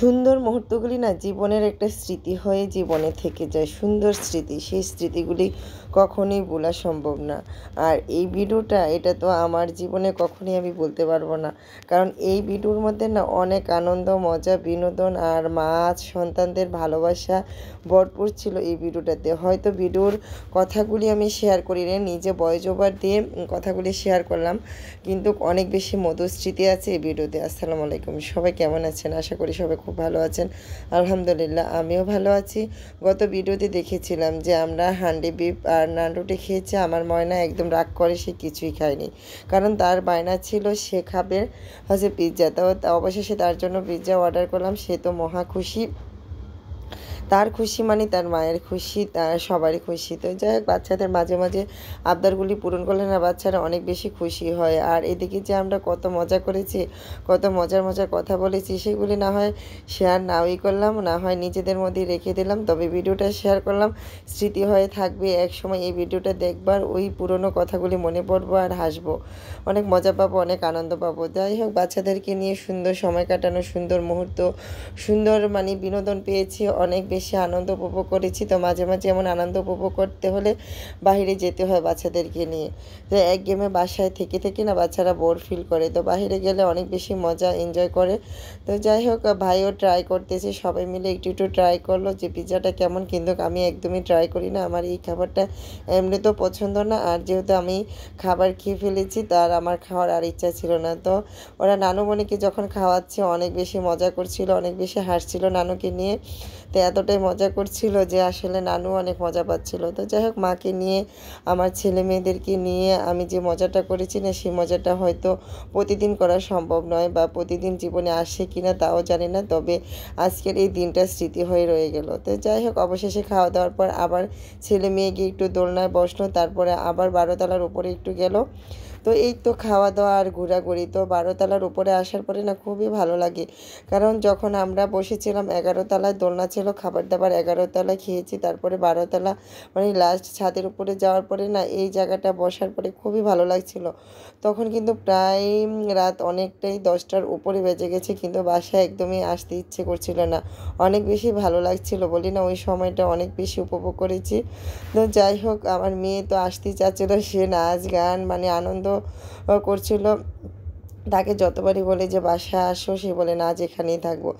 সুন্দর মুহূর্তগুলি না জীবনের একটা স্মৃতি হয়ে জীবনে থেকে যায়। সুন্দর স্মৃতি, সেই স্মৃতিগুলি কখনোই ভোলা সম্ভব না। আর এই ভিডিওটা এটা তো আমার জীবনে কখনোই আমি বলতে পারবো না, কারণ এই ভিডিওর মধ্যে না অনেক আনন্দ, মজা, বিনোদন আর মাছ সন্তানদের ভালোবাসা ভরপুর ছিল এই ভিডিওটাতে। হয়তো ভিডিওর কথাগুলি আমি শেয়ার করি রে, নিজে ভয়েস ওভার দিয়ে কথাগুলি শেয়ার করলাম, কিন্তু অনেক বেশি মধুর স্মৃতি আছে এই ভিডিওতে। আসসালামু আলাইকুম, সবাই কেমন আছেন? আশা করি সবাই খুব ভালো আছেন। আলহামদুলিল্লাহ, আমিও ভালো আছি। গত ভিডিওতে দেখেছিলাম যে আমরা হান্ডি বিফ আর নান রুটি খেয়েছি। আমার ময়না একদম রাগ করে, সে কিছুই খায়নি, কারণ তার বায়না ছিল সে খাবে হচ্ছে পিৎজা। তো অবশেষে তার জন্য পিৎজা অর্ডার করলাম। সে তো মহা খুশি। তার খুশি মানে তার মায়ের খুশি, তার সবারই খুশি। তো যাই হোক, বাচ্চাদের মাঝে মাঝে আবদারগুলি পূরণ করলে না বাচ্চারা অনেক বেশি খুশি হয়। আর এদিকে যে আমরা কত মজা করেছি, কত মজার মজার কথা বলেছি, সেগুলি না হয় শেয়ার নাওই করলাম, না হয় নিজেদের মধ্যেই রেখে দিলাম, তবে ভিডিওটা শেয়ার করলাম। স্মৃতি হয়ে থাকবে, এক সময় এই ভিডিওটা দেখবার ওই পুরনো কথাগুলি মনে পড়বো আর হাসবো, অনেক মজা পাবো, অনেক আনন্দ পাবো। যাই হোক, বাচ্চাদেরকে নিয়ে সুন্দর সময় কাটানো, সুন্দর মুহূর্ত, সুন্দর মানে বিনোদন পেয়েছি, অনেক বেশি আনন্দ উপভোগ করেছি। তো মাঝে মাঝে এমন আনন্দ উপভোগ করতে হলে বাইরে যেতে হয় বাচ্চাদেরকে নিয়ে। তো এক গেমে বাসায় থেকে থেকে না বাচ্চারা বোর ফিল করে, তো বাইরে গেলে অনেক বেশি মজা এনজয় করে। তো যাই হোক, ভাইও ট্রাই করতেছে, সবাই মিলে একটু একটু ট্রাই করলো যে পিৎজাটা কেমন, কিন্তু আমি একদমই ট্রাই করি না। আমার এই খাবারটা এমনি তো পছন্দ না, আর যেহেতু আমি খাবার খেয়ে ফেলেছি তার আমার খাওয়ার আর ইচ্ছা ছিল না। তো ওরা নানুমণিকে যখন খাওয়াচ্ছে অনেক বেশি মজা করছিল, অনেক বেশি হাসছিল নানুকে নিয়ে। তো এতটাই মজা করছিল যে আসলে নানু অনেক মজা পাচ্ছিল। তো যাই হোক, মাকে নিয়ে, আমার ছেলে মেয়েদেরকে নিয়ে আমি যে মজাটা করেছি না, সেই মজাটা হয়তো প্রতিদিন করা সম্ভব নয়, বা প্রতিদিন জীবনে আসে কিনা তাও জানি না, তবে আজকের এই দিনটা স্মৃতি হয়ে রয়ে গেল। তো যাই হোক, অবশেষে খাওয়া দাওয়ার পর আবার ছেলে মেয়ে গিয়ে একটু দোলনায় বসলো, তারপরে আবার 12তলার উপরে একটু গেল। তো এই তো খাওয়া দাওয়া আর ঘোরাঘুরি। তো 12তলার উপরে আসার পরে না খুবই ভালো লাগে, কারণ যখন আমরা বসেছিলাম 11তলায় দোলনা ছিল, খাবার দাবার 11তলায় খেয়েছি, তারপরে 12তলা মানে লাস্ট ছাদের উপরে যাওয়ার পরে না এই জায়গাটা বসার পরে খুবই ভালো লাগছিল। তখন কিন্তু প্রায় রাত অনেকটাই 10টার উপরে বেজে গেছে, কিন্তু বাসায় একদমই আসতে ইচ্ছে করছিল না, অনেক বেশি ভালো লাগছিল বলি না, ওই সময়টা অনেক বেশি উপভোগ করেছি। তো যাই হোক, আমার মেয়ে তো আসতেই চাচ্ছিল, সে নাচ গান মানে আনন্দ করছিল। তাকে যতবারই বলে যে বাসায় আসো, সে বলে না, আজ এখানেই থাকবো,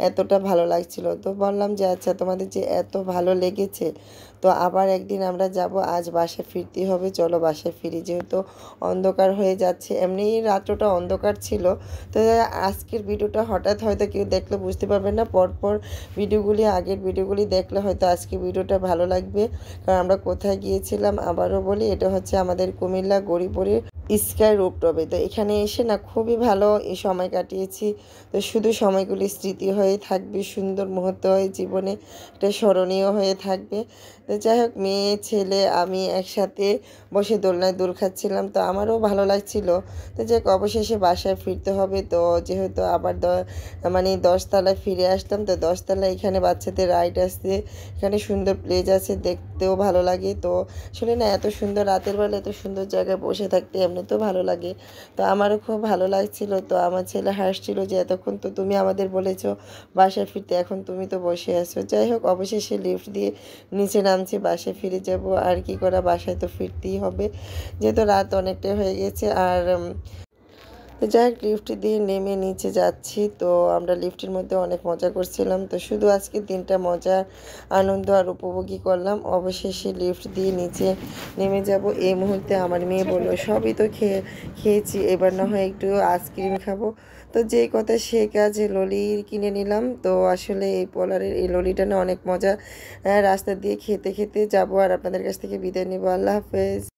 এতটা ভালো লাগছিল। তো বললাম যে আচ্ছা, তোমাদের যে এত ভালো লেগেছে, তো আবার একদিন আমরা যাব, আজ বাসায় ফিরতেই হবে, চলো বাসায় ফিরি, যেহেতু অন্ধকার হয়ে যাচ্ছে, এমনি রাত্রটা অন্ধকার ছিল। তো আজকের ভিডিওটা হঠাৎ হয়তো কেউ দেখলে বুঝতে পারবে না, পরপর ভিডিওগুলি, আগের ভিডিওগুলি দেখলে হয়তো আজকে ভিডিওটা ভালো লাগবে। কারণ আমরা কোথায় গিয়েছিলাম আবারও বলি, এটা হচ্ছে আমাদের কুমিল্লা গৌরীপুরের স্কাই রুপটপে। তো এখানে এসে না খুবই ভালো এই সময় কাটিয়েছি। তো শুধু সময়গুলি স্মৃতি হয়ে থাকবে, সুন্দর মুহূর্ত হয়ে জীবনে একটা স্মরণীয় হয়ে থাকবে। তো যাই হোক, মেয়ে ছেলে আমি একসাথে বসে দোলনায় দোল খাচ্ছিলাম, তো আমারও ভালো লাগছিল। তো যাই হোক, অবশেষে বাসায় ফিরতে হবে। তো যেহেতু আবার মানে 10তলায় ফিরে আসতাম, তো 10তলায় এখানে বাচ্চাদের রাইড আসছে, এখানে সুন্দর প্লেস আছে, দেখতেও ভালো লাগে। তো আসলে না, এত সুন্দর রাতের বেলা এত সুন্দর জায়গায় বসে থাকতে এমনিতেও ভালো লাগে। তো আমারও খুব ভালো লাগছিল। তো আমার ছেলে হাসছিল যে এতক্ষণ তো তুমি আমাদের বলেছো বাসায় ফিরতে, এখন তুমি তো বসে আছো। যাই হোক, অবশেষে লিফট দিয়ে নিচে নামছি, বাসায় ফিরে যাব, আর কি করা, বাসায় তো ফিরতেই হবে, যেহেতু রাত অনেকটাই হয়ে গেছে। আর তো যাই হোক, লিফট দিয়ে নেমে নিচে যাচ্ছি। তো আমরা লিফটের মধ্যে অনেক মজা করছিলাম। তো শুধু আজকে দিনটা মজা, আনন্দ আর উপভোগী করলাম। অবশেষে লিফট দিয়ে নিচে নেমে যাব। এই মুহূর্তে আমার মেয়ে বললো সবই তো খেয়েছি, এবার না হয় একটু আইসক্রিম খাবো। তো যেই কথা সে কাজে ললি কিনে নিলাম। তো আসলে এই পোলারের এই ললিটা না অনেক মজা। রাস্তা দিয়ে খেতে খেতে যাবো, আর আপনাদের কাছ থেকে বিদায় নেবো। আল্লাহ হাফেজ।